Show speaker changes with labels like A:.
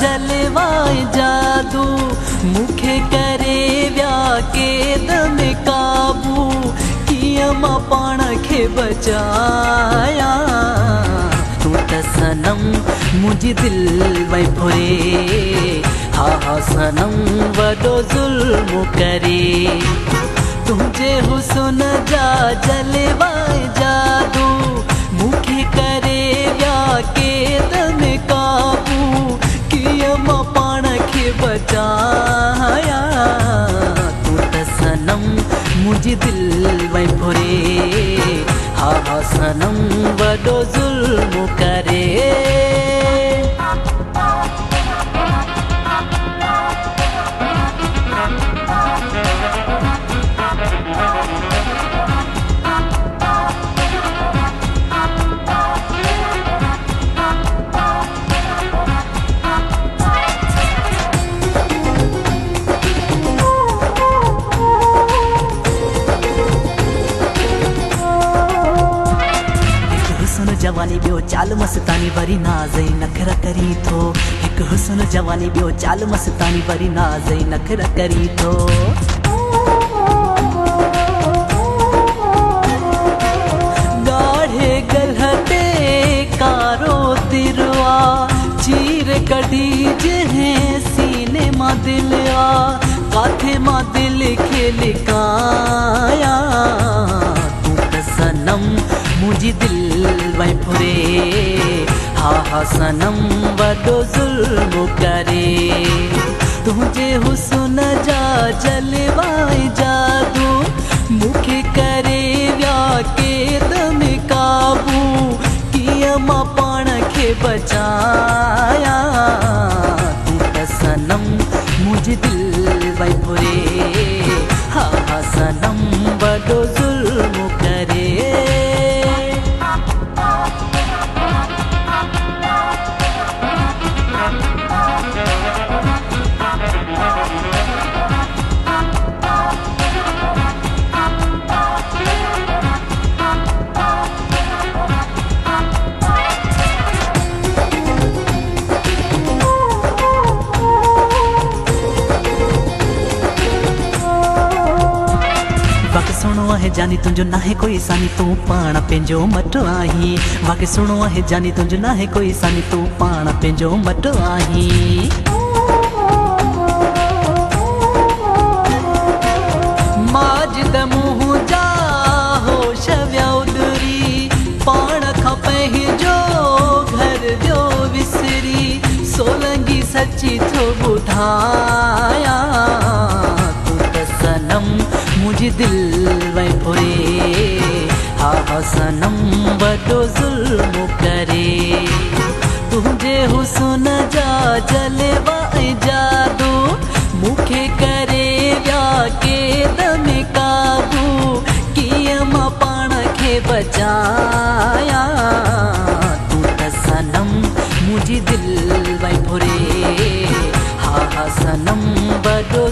A: जलवाए जादू मुखे करे व्या के दम काबू किया मां पाण खे बचाया तू त सनम मुझी दिल वई फुरे हा सनम वडो जुल्म करे तुझे हुस्न जा जलवाए जादू मुखे करे व्या के दम काबू किया मां पाण खे बचाया तू त सनम मुझी दिल वई फुरे हा सनम वडो जुल्म करे जवानी बियो चाल मस्तानी वरी नाज़ई नखरा करी थो एक हुस्न जवानी बियो चाल मस्तानी वरी नाज़ई नखरा करी थो गाढ़े गलहते कारो तिरवा चीर कड़ी जहे सीने मां दिल आ काथे मां दिल खे लिकाया तू त सनम मुझी दिल वई फुरे हा सनम वडो जुल्म करे तुझे हुस्न जा जलवाए जादू मुखे करे व्या के दम काबू किया मां पाण खे बचाया तू त सनम मुझी दिल वई फुरे हा सनम वडो जुल्म करे सुनो है जानी तुझो ना है कोई सानी तू पाण पंहिंजो मट आही वाके सुनो है जानी तुझो ना है कोई सानी तू पाण पंहिंजो मट आही माजिद मुंह जा होश व्या उडरी पाण खां पंहिंजो घर जो विसरी सोलंगी सची थो ॿुधाया तू त सनम मुझी दिल वई फुरे हा सनम वडो जुल्म करे तुझे हुस्न जा जलवाए जादू मुखे करे व्या के दम काबू किया मां पाण खे बचाया तू त सनम मुझी दिल वई फुरे हा सनम वडो